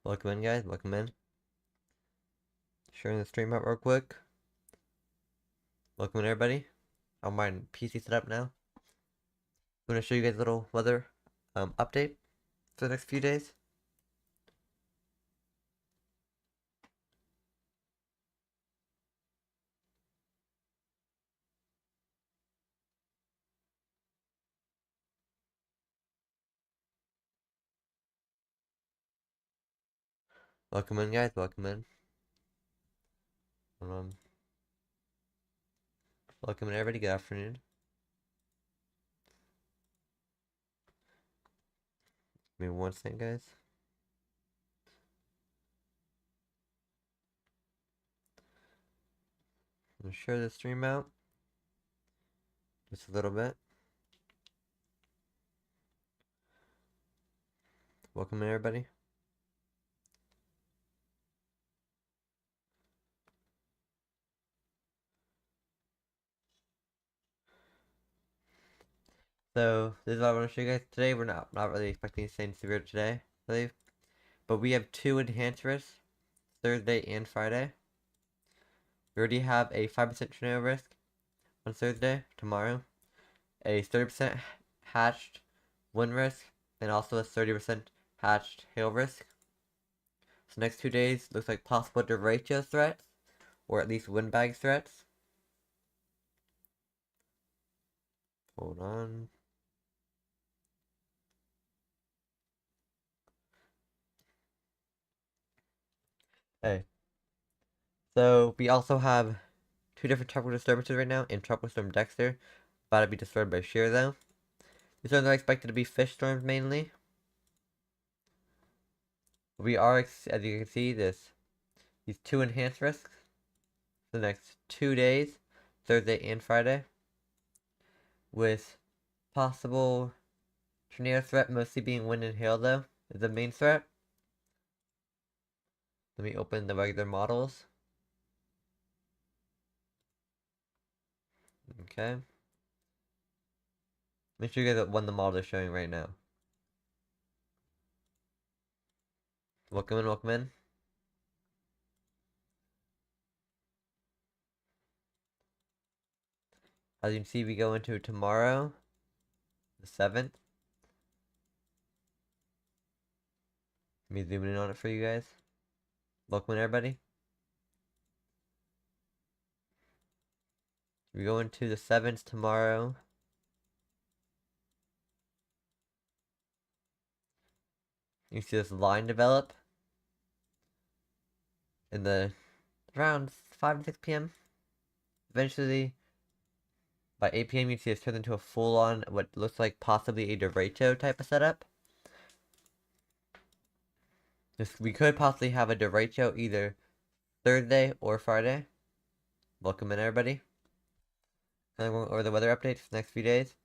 Welcome in, guys. Welcome in. Sharing the stream out real quick. Welcome in, everybody. I'm my PC set up now. I'm going to show you guys a little weather update for the next few days. Welcome in, guys. Welcome in. Welcome in, everybody. Good afternoon. Give me one second, guys. I'm going to share the stream out just a little bit. Welcome in, everybody. So this is what I want to show you guys today. We're not really expecting anything severe today, I believe. But we have two enhanced risks, Thursday and Friday. We already have a 5% tornado risk on Thursday, tomorrow, a 30% hatched wind risk, and also a 30% hatched hail risk. So next 2 days looks like possible derecho threats, or at least windbag threats. Hold on. Hey. So we also have two different tropical disturbances right now in Tropical Storm Dexter, about to be disturbed by shear though. These storms are expected to be fish storms mainly. We are, as you can see, these two enhanced risks for the next 2 days, Thursday and Friday, with possible tornado threat mostly being wind and hail though, is the main threat. Let me open the regular models. Okay. Make sure you guys what the model is showing right now. Welcome in, welcome in. As you can see, we go into tomorrow, the 7th. Let me zoom in on it for you guys. Welcome in, everybody. We go into the 7th tomorrow. You see this line develop in the around 5 to 6 p.m. Eventually, by 8 p.m. you see this turn into a full-on, what looks like possibly a derecho type of setup. We could possibly have a derecho either Thursday or Friday. Welcome in, everybody. And I'm going over the weather updates for the next few days.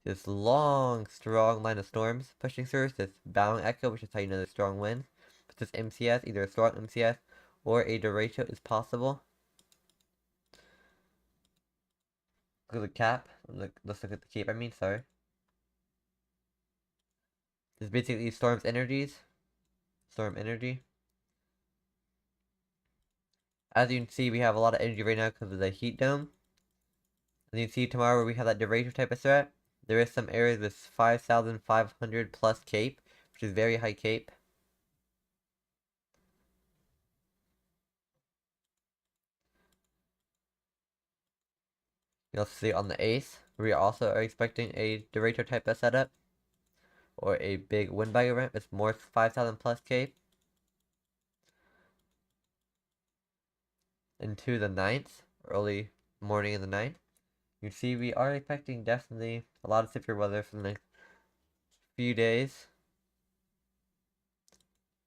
This long, strong line of storms pushing through. This bowing echo, which is how you know there's strong winds. But this MCS, either a strong MCS or a derecho is possible. Look at the cap. Let's look at the cape, sorry. This is basically storm's energies. Storm energy. As you can see, we have a lot of energy right now because of the heat dome. As you can see, tomorrow we have that derecho type of threat. There is some areas with 5,500 plus cape, which is very high cape. You'll see on the 8th, we also are expecting a derecho type of setup, or a big windbag event with more 5,000 plus cape. Into the 9th, early morning of the 9th. You see, we are expecting definitely a lot of severe weather for the next few days.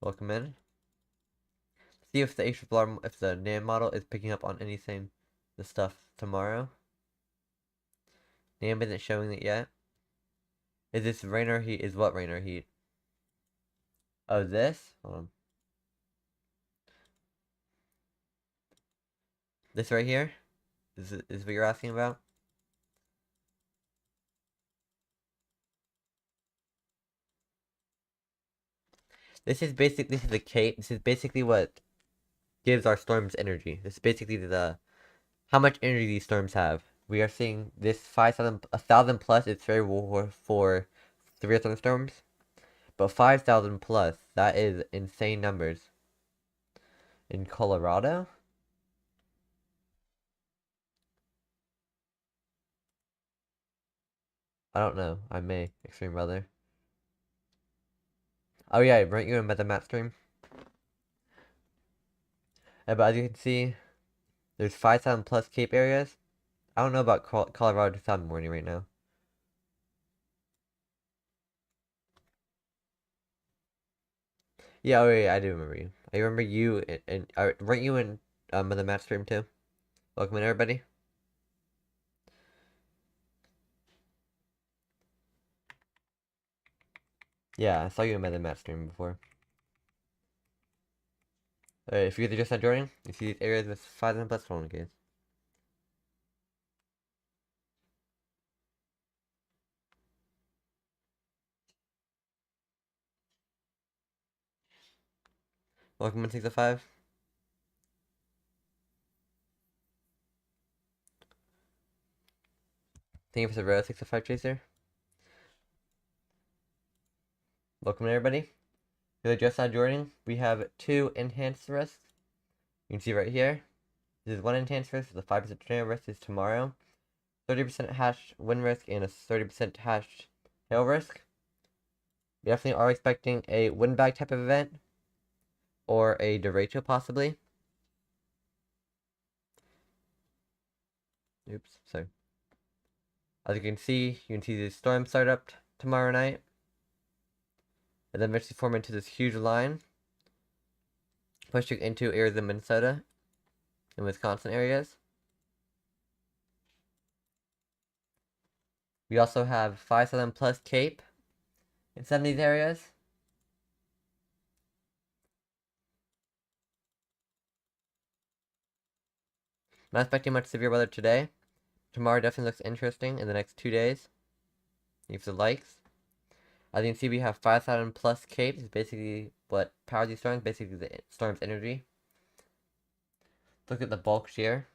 Welcome in. See if the HRR, if the NAM model is picking up on anything, the stuff tomorrow. NAM isn't showing it yet. Is this rain or heat? Is what rain or heat? Oh, this? Hold on. This right here? Is what you're asking about? This is the cape. This is basically what gives our storms energy. This is basically the how much energy these storms have. We are seeing this 1,000 plus is very for severe thunderstorms, but 5,000 plus, that is insane numbers. In Colorado? I don't know. I may. Extreme weather. Oh yeah, weren't you in the map stream? But as you can see, there's 5,000 plus cape areas. I don't know about Colorado 2,000 morning right now. Yeah, oh yeah, I do remember you. I remember you, and weren't you in the map stream too? Welcome in, everybody. Yeah, I saw you in the map stream before. If you're just not joining, you see these areas with 5,000 plus phone games. Welcome in 605. Thank you for the row 605 Chaser. Welcome in, everybody. If you're just not joining, we have 2 enhanced risks. You can see right here. This is 1 enhanced risk. The 5% tornado risk is tomorrow. 30% hash wind risk and a 30% hash hail risk. We definitely are expecting a windbag type of event or a derecho possibly. Oops, sorry. As you can see the storm start up tomorrow night, and then eventually form into this huge line, pushing into areas of Minnesota and Wisconsin areas. We also have 5,000 plus Cape in some of these areas. Not expecting much severe weather today. Tomorrow definitely looks interesting in the next 2 days. Leave the likes. As you can see, we have 5,000 plus Cape. It's basically what powers these storms, basically the storm's energy. Look at the bulk shear.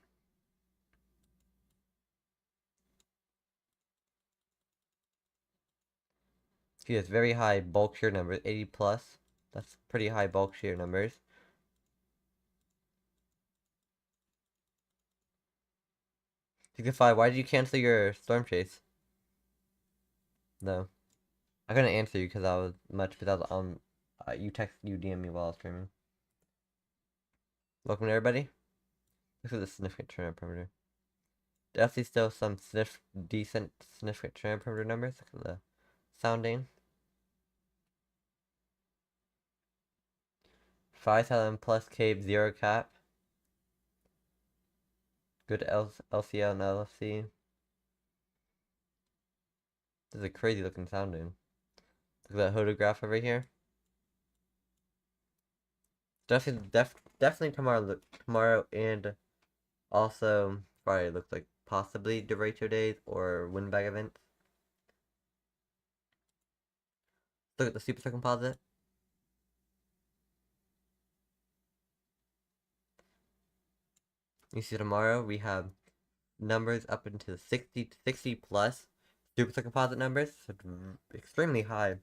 See, it's very high bulk shear numbers, 80 plus. That's pretty high bulk shear numbers. Signify, why did you cancel your storm chase? No. I couldn't answer you because I was on. You DM me while I was streaming. Welcome to everybody. Look at the significant tornado perimeter. Definitely still some decent significant tornado perimeter numbers. Look at the sounding. 5,000 plus Cape, 0 cap. Good LCL and LFC. This is a crazy looking sounding. Look at that photograph over here. Definitely tomorrow and also Friday looks like possibly derecho days or windbag events. Look at the super composite. You see tomorrow we have numbers up into the 60 plus super composite numbers, so extremely high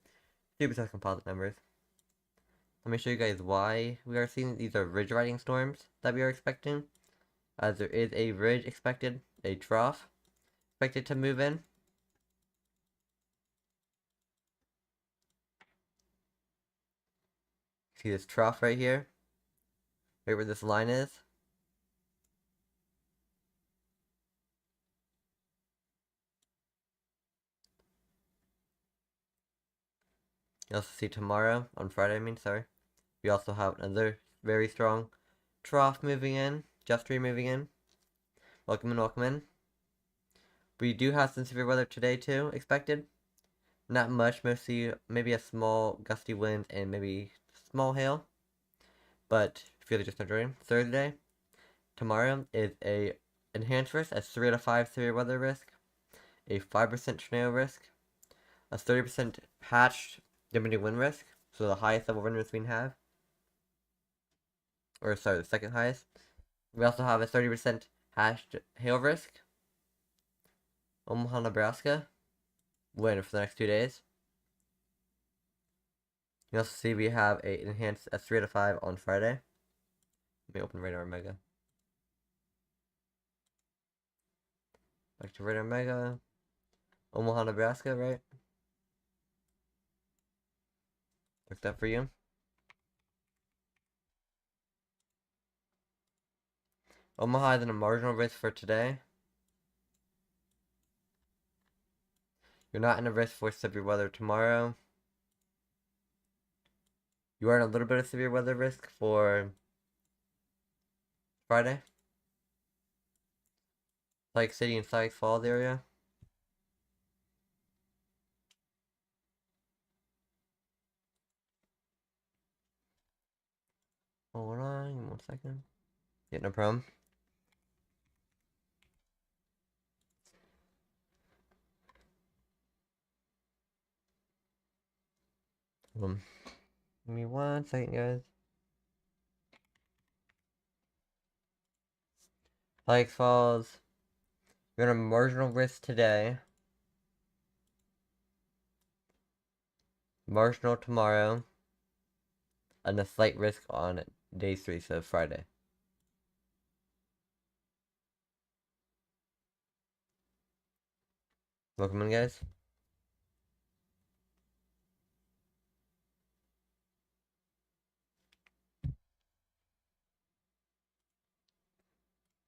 super composite numbers. Let me show you guys why we are seeing these are ridge riding storms that we are expecting, as there is a ridge expected, a trough expected to move in. See this trough right here, right where this line is. You also see tomorrow, on Friday I mean, sorry, we also have another very strong trough moving in, just moving in. Welcome in, welcome in. We do have some severe weather today too, expected. Not much, mostly maybe a small gusty wind and maybe small hail. But if you're just not joining, Thursday, tomorrow is a enhanced risk, a 3 out of 5 severe weather risk, a 5% tornado risk, a 30% patched limited wind risk. So the highest level wind risk we have, or sorry, the second highest. We also have a 30% hashed hail risk. Omaha, Nebraska. Wind for the next 2 days. You also see we have a enhanced S3 out of 5 on Friday. Let me open Radar Mega. Back to Radar Mega. Omaha, Nebraska, right? Look that for you. Omaha is in a marginal risk for today. You're not in a risk for severe weather tomorrow. You are in a little bit of severe weather risk for Friday. Lake City and Sykes Falls area. Hold on, give me 1 second. Yeah, no problem. Give me 1 second, guys. Sykes Falls. You're in a marginal risk today. Marginal tomorrow. And a slight risk on day 3, so Friday. Welcome in, guys.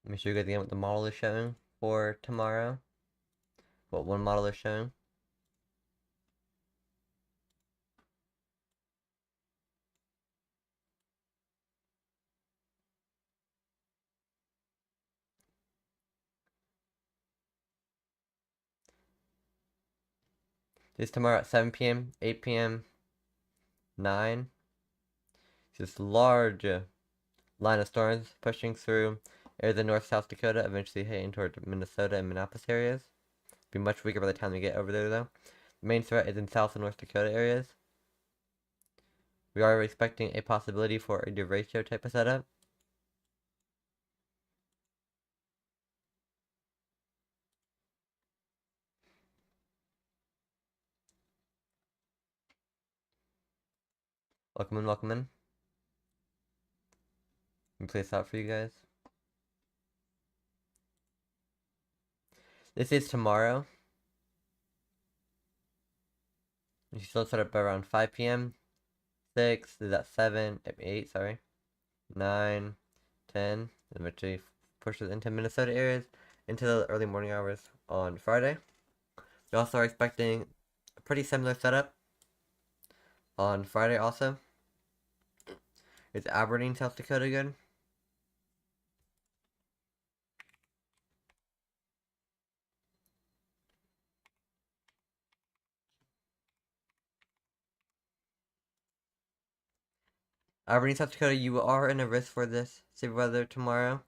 Let me show you guys again what the model is showing for tomorrow. What one model is showing. This tomorrow at 7 p.m., 8 p.m., 9. This large line of storms pushing through areas of North South Dakota, eventually heading toward Minnesota and Minneapolis areas. Be much weaker by the time we get over there, though. The main threat is in South and North Dakota areas. We are expecting a possibility for a derecho type of setup. Welcome in, welcome in. Let me place that for you guys. This is tomorrow. You still set up around 5 p.m. 6, is that 7, 8, sorry. 9, 10, and eventually pushes into Minnesota areas into the early morning hours on Friday. We also are expecting a pretty similar setup on Friday also. Is Aberdeen, South Dakota good? Aberdeen, South Dakota, you are in a risk for this severe weather tomorrow.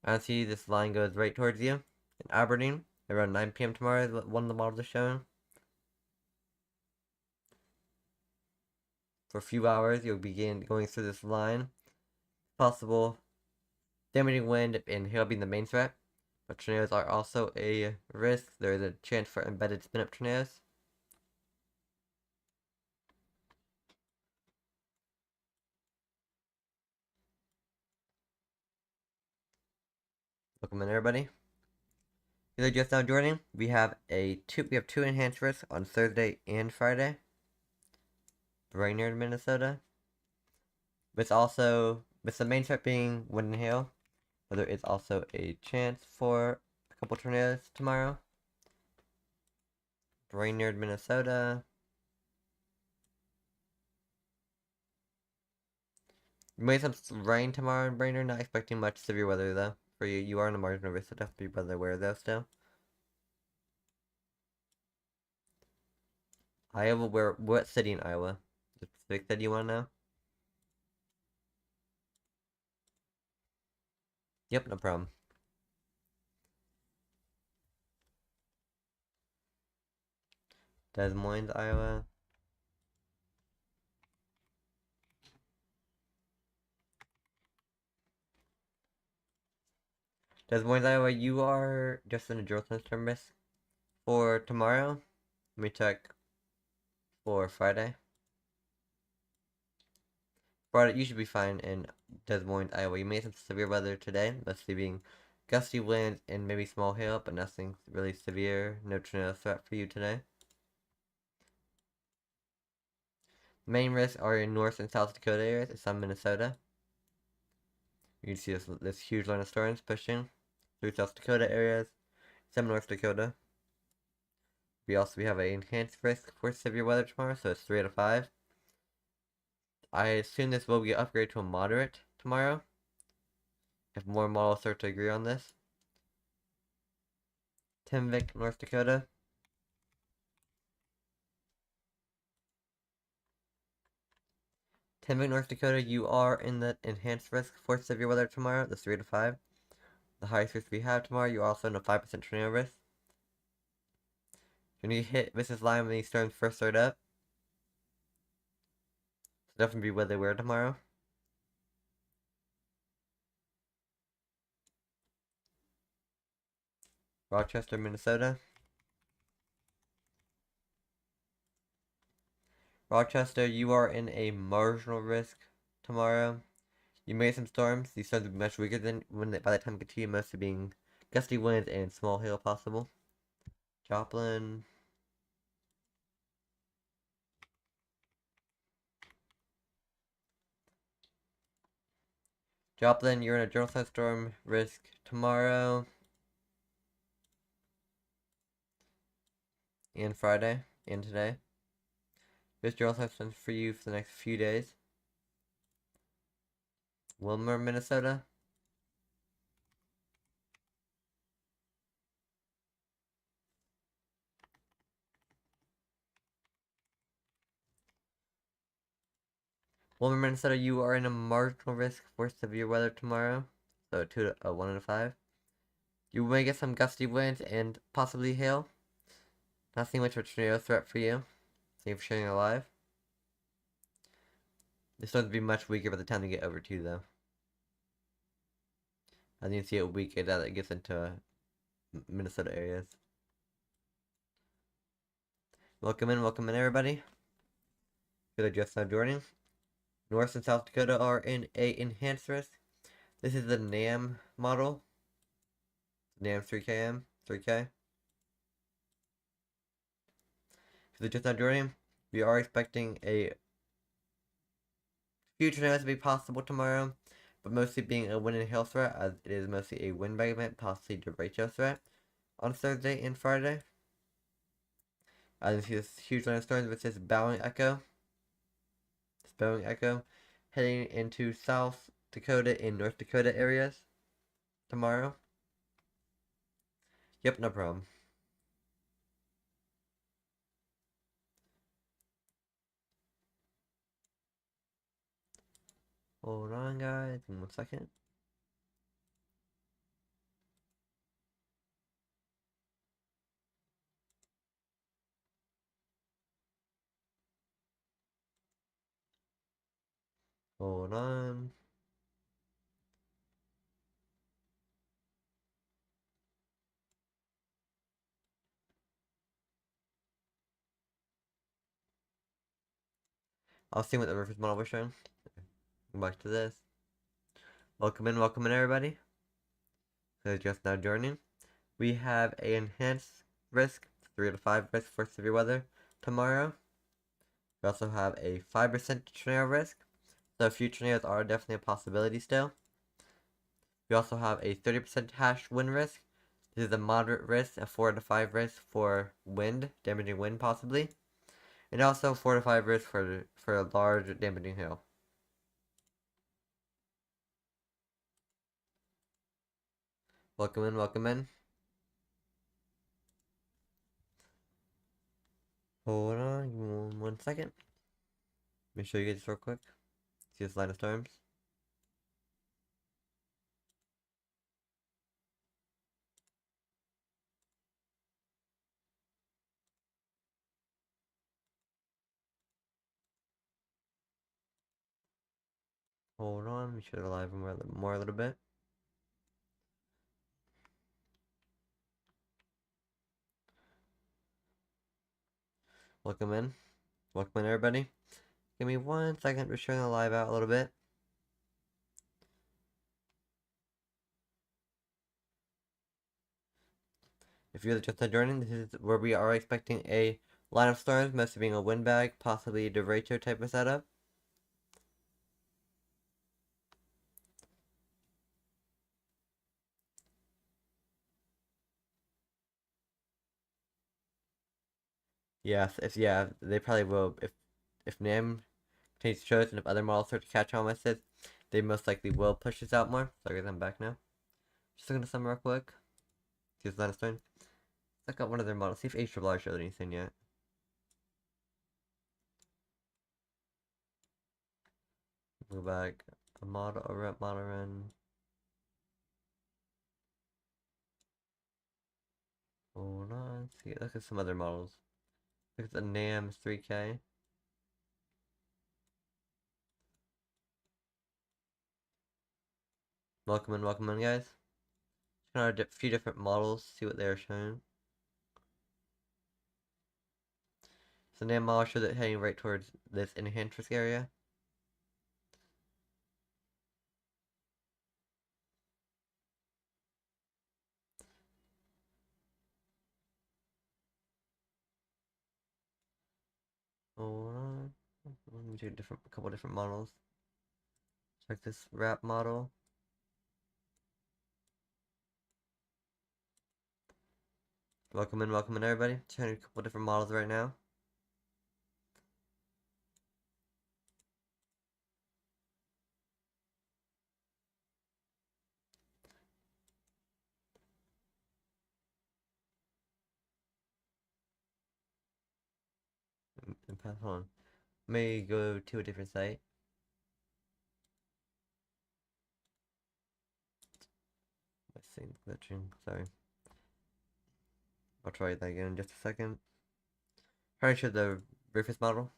I see this line goes right towards you. In Aberdeen, around 9 p.m. tomorrow, one of the models is showing. For a few hours, you'll begin going through this line. Possible damaging wind and hail being the main threat, but tornadoes are also a risk. There is a chance for embedded spin-up tornadoes. Welcome in, everybody. If you're just now joining, we have two enhanced risks on Thursday and Friday. Brainerd, Minnesota. With the main threat being wind and hail, there is also a chance for a couple tornadoes tomorrow. Brainerd, Minnesota. You may have some rain tomorrow in Brainerd. Not expecting much severe weather though. For you, you are in a marginal risk, so definitely be weather aware though still. Iowa, what city in Iowa? The specific city you want to know? Yep, no problem. Des Moines, Iowa. Des Moines, Iowa, you are just in a drill thunderstorm risk for tomorrow. Let me check for Friday. Friday, you should be fine in Des Moines, Iowa. You may have some severe weather today, mostly being gusty winds and maybe small hail, but nothing really severe. No tornado threat for you today. Main risks are in North and South Dakota areas and some Minnesota. You can see this huge line of storms pushing through South Dakota areas, some North Dakota. We have an enhanced risk for severe weather tomorrow, so it's 3 out of 5. I assume this will be upgraded to a moderate tomorrow, if more models start to agree on this. Timvik, North Dakota. Timvik, North Dakota, you are in the enhanced risk for severe weather tomorrow, the 3 to 5. The highest risk we have tomorrow, you're also in a 5% tornado risk. When you hit Mrs. Line when these storms first start up, so definitely be weather aware tomorrow. Rochester, Minnesota. Rochester, you are in a marginal risk tomorrow. You may have some storms. These storms will be much weaker than by the time you get to you, mostly being gusty winds and small hail possible. Joplin. Joplin, you're in a general thunderstorm risk tomorrow and Friday and today. There's general thunderstorms for you for the next few days. Wilmer, Minnesota. Wilmer, Minnesota, you are in a marginal risk for severe weather tomorrow. So 1 out of 5. You may get some gusty winds and possibly hail. Not seeing much of a tornado threat for you. Thank you for sharing alive. This one's be much weaker by the time they get over to you, though. As you can see it weaker as it gets into Minnesota areas. Welcome in, everybody. Good are just now joining. North and South Dakota are in a enhanced risk. This is the NAM model. NAM 3KM, 3K. If they're just now joining, we are expecting a few tornadoes to be possible tomorrow, but mostly being a wind and hail threat, as it is mostly a wind event, possibly derecho threat on Thursday and Friday. As you see this huge line of storms with this bowing echo. This bowing echo heading into South Dakota and North Dakota areas tomorrow. Yep, no problem. Hold on, guys. Give me 1 second. Hold on. I'll see what the reference model was showing. Go back to this. Welcome in, everybody. So just now joining. We have a enhanced risk, 3 out of 5 risk for severe weather tomorrow. We also have a 5% tornado risk. So a few tornadoes are definitely a possibility still. We also have a 30% hash wind risk. This is a moderate risk, a 4 to 5 risk for wind, damaging wind possibly. And also 4 to 5 risk for a large damaging hail. Welcome in. Hold on, give me 1 second. Let me show you guys real quick. See this line of storms. Hold on, we should alive more a little bit. Welcome in. Welcome in, everybody. Give me 1 second to share the live out a little bit. If you're just joining, this is where we are expecting a line of storms, mostly being a windbag, possibly a derecho type of setup. Yes, they probably will. If NAM continues to show us and if other models start to catch on with it, they most likely will push this out more. So I guess I'm back now. Just looking at some real quick. See what's line of storm. Look at one of their models. See if HRR showed anything yet. Go back. A rep model run. Hold on. See, look at some other models. Look at the NAM 3K. Welcome in, guys. Just kind of a few different models. See what they're showing. So NAM model shows it heading right towards this enhanced risk area. Hold on. Let me do a couple different models. Check this wrap model. Welcome in, everybody. Trying a couple different models right now. Hold on. May go to a different site. My thing's glitching. Sorry. I'll try that again in just a second. Trying to show the Rufus model.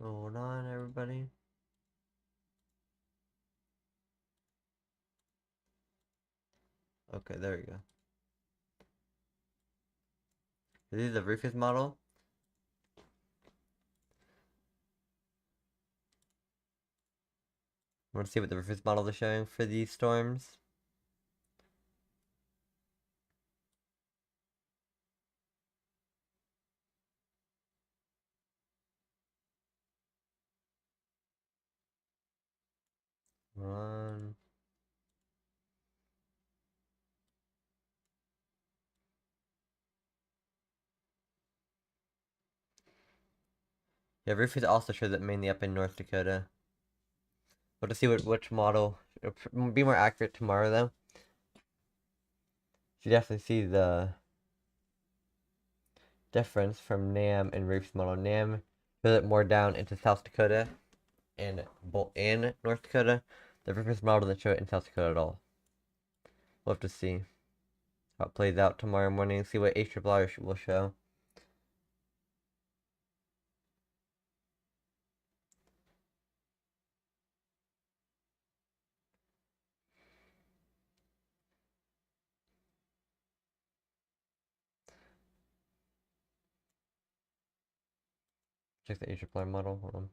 Hold on, everybody. Okay, there we go. This is the Rufus model. I want to see what the Rufus model is showing for these storms. Hold on. Yeah, Rufus also shows it mainly up in North Dakota. We'll just see which model. It'll be more accurate tomorrow, though. You definitely see the difference from NAM and Rufus model. NAM shows it more down into South Dakota and North Dakota. The Rufus model doesn't show it in South Dakota at all. We'll have to see how it plays out tomorrow morning. See what HRR will show. Check the HRR model. Hold on.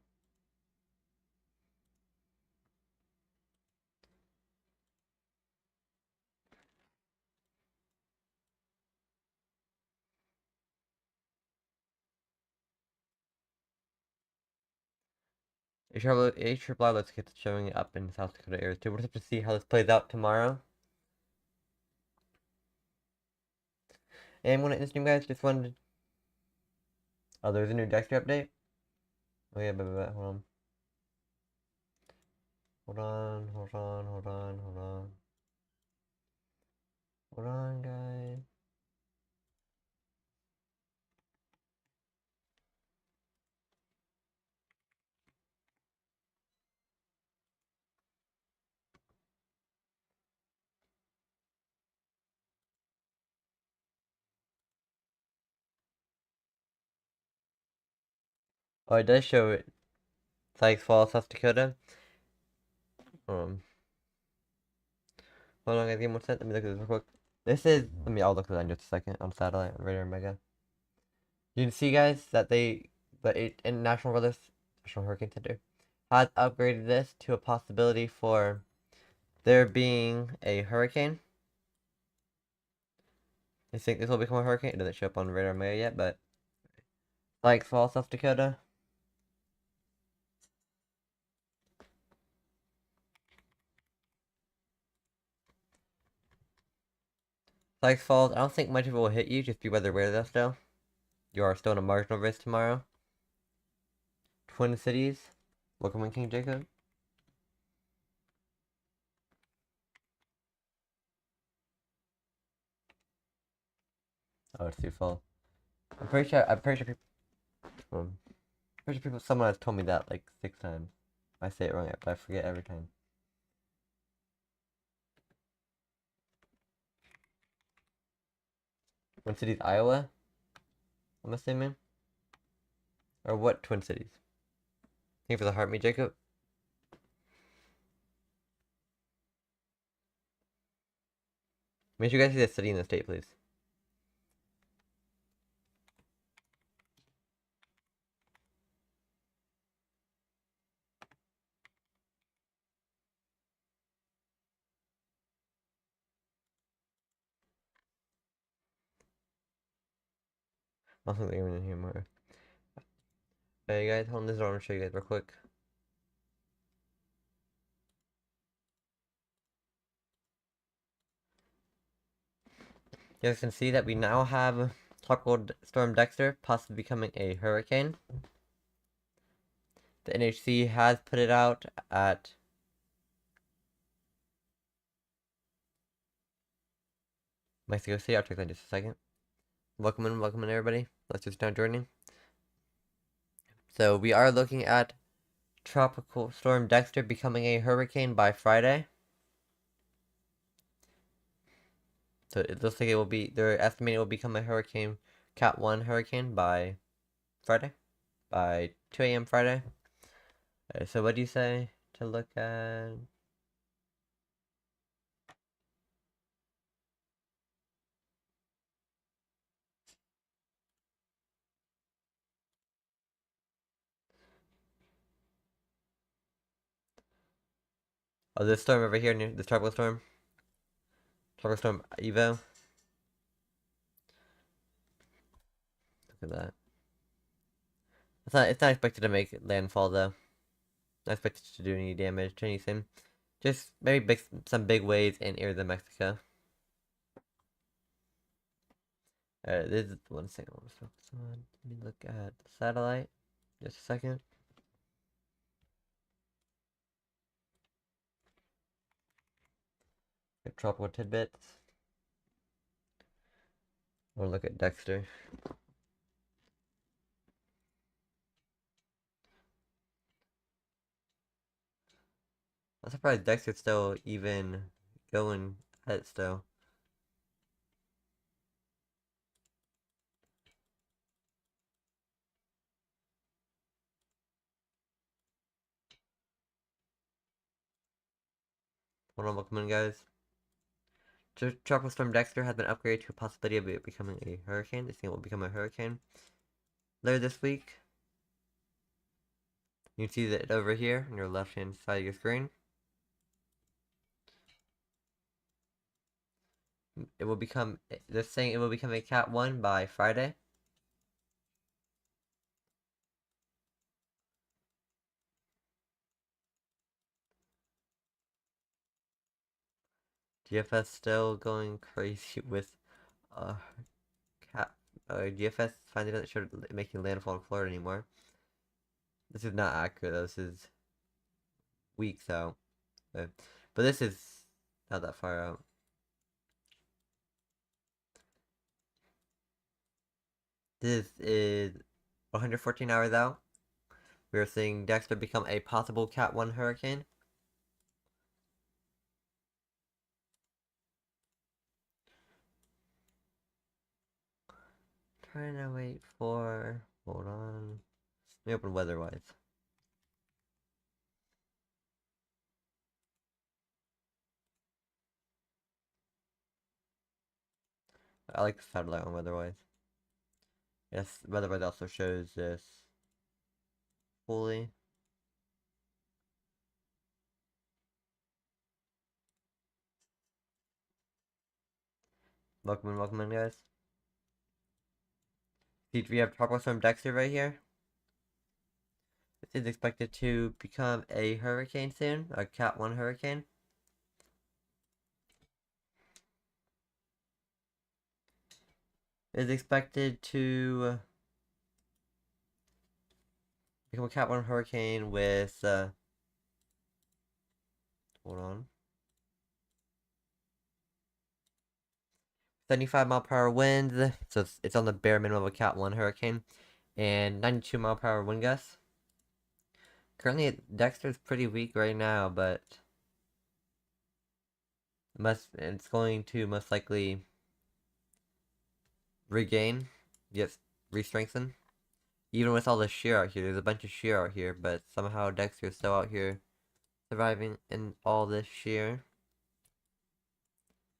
HRR looks like it's showing up in South Dakota area too. We'll have to see how this plays out tomorrow. And when it stream, guys, just wanted. Oh, there's a new Dexter update. Oh yeah, hold on. Hold on, hold on, hold on, hold on. Hold on, guys. Oh, it does show it. Sykes Falls, South Dakota. Um, Hold on, guys, give me 1 second. Let me look at this real quick. I'll look at that in just a second on satellite on Radar Mega. You can see, guys, that the International Weather National Hurricane Center has upgraded this to a possibility for there being a hurricane. I think this will become a hurricane. It doesn't show up on Radar Mega yet, but Sykes Falls, South Dakota. Sykes Falls, I don't think much of it will hit you, just be weather aware though still. You are still in a marginal risk tomorrow. Twin Cities. Welcome in, King Jacob. Oh, it's too full. I'm pretty sure people, someone has told me that like 6 times. I say it wrong, but I forget every time. Twin Cities, Iowa? I'm assuming? Or what Twin Cities? Thank you for the heart, me, Jacob. Make sure you guys see the city and the state, please. I don't think they're even in here more. Hey guys, hold on, this is what I'm gonna show you guys real quick. You guys can see that we now have Tropical Storm Dexter possibly becoming a hurricane. The NHC has put it out at Mexico City. I'll check that in just a second. Welcome in everybody. Let's just start joining. So we are looking at Tropical Storm Dexter becoming a hurricane by Friday. So it looks like they're estimating it will become a hurricane, Cat 1 hurricane by Friday, by 2 a.m. Friday. So what do you say to look at? Oh, this storm over here, this tropical storm. Tropical storm Evo. Look at that. It's not expected to make landfall though. Not expected to do any damage to anything. Just maybe some big waves in areas of Mexico. This is 1 second I want to focus on. Let me look at the satellite. Just a second. Get tropical tidbits. We'll look at Dexter. I'm surprised Dexter's still even going at it still. Hold on, welcome in, guys. Tropical Storm Dexter has been upgraded to a possibility of it becoming a hurricane. This thing will become a hurricane later this week. You can see that over here on your left hand side of your screen. It will become this thing. It will become a Cat 1 by Friday. GFS still going crazy with uh cat. GFS finally doesn't show it making landfall in Florida anymore. This is not accurate. This is weeks out. But this is not that far out. This is 114 hours out. We are seeing Dexter become a possible Cat 1 hurricane. Trying to wait for. Hold on. Let me open weather-wise. I like the satellite on weather-wise. Yes, weather-wise also shows this fully. Welcome in, guys. See, we have Tropical Storm Dexter right here. This is expected to become a hurricane soon, a Cat 1 hurricane. It is expected to become a Cat 1 hurricane with, hold on. 75-mile-per-hour winds, so it's on the bare minimum of a Cat 1 hurricane, and 92-mile-per-hour wind gusts. Currently, Dexter's pretty weak right now, but it's going to most likely regain, yes, re-strengthen. Even with all the shear out here, there's a bunch of shear out here, but somehow Dexter's still out here surviving in all this shear.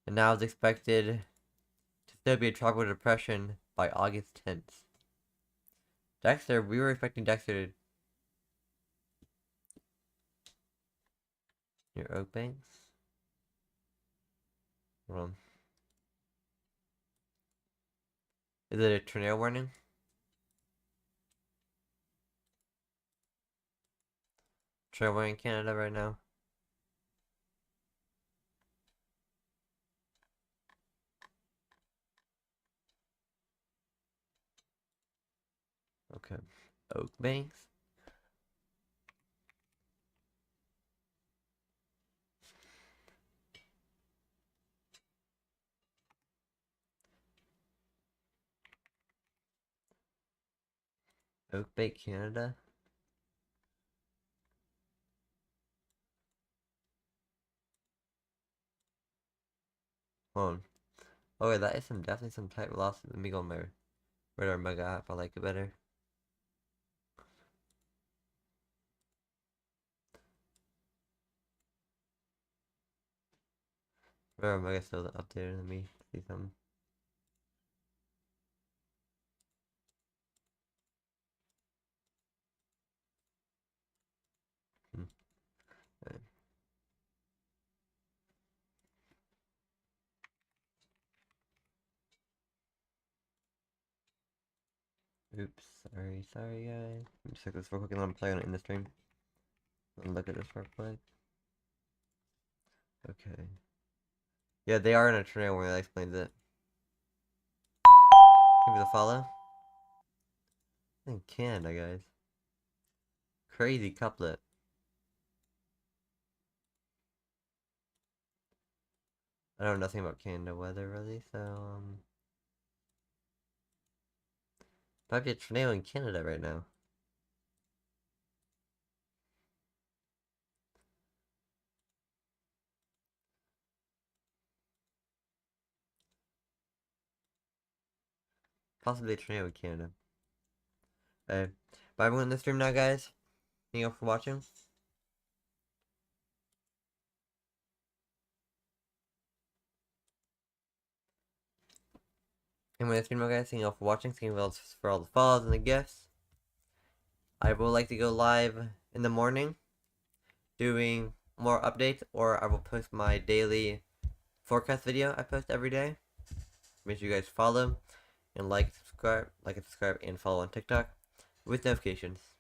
And now it's expected to still be a tropical depression by August 10th. Dexter, we were expecting Dexter to near Oakbanks. Hold on. Is it a tornado warning? Tornado warning in Canada right now. Okay. Oakbanks. Oakbank, Canada. Hold on. Oh wait, that is definitely some tight velocity. Let me go on my radar mega app. I like it better. Radar mega still updated. Let me see something. Right. Oops, sorry guys. Let me just check this real quick and let me play on it in the stream. And look at this real quick. Okay. Yeah, they are in a tornado where that explains it. Give me the follow. In Canada, guys. Crazy couplet. I know nothing about Canada weather really, so might be a tornado in Canada right now. Possibly a tornado in Canada. Bye everyone in the stream now, guys. Thank you all for watching. And with the stream now, guys, thank you all for watching. Thank you all for all the follows and the gifts. I will like to go live in the morning doing more updates, or I will post my daily forecast video I post every day. Make sure you guys follow and like and subscribe and follow on TikTok with notifications.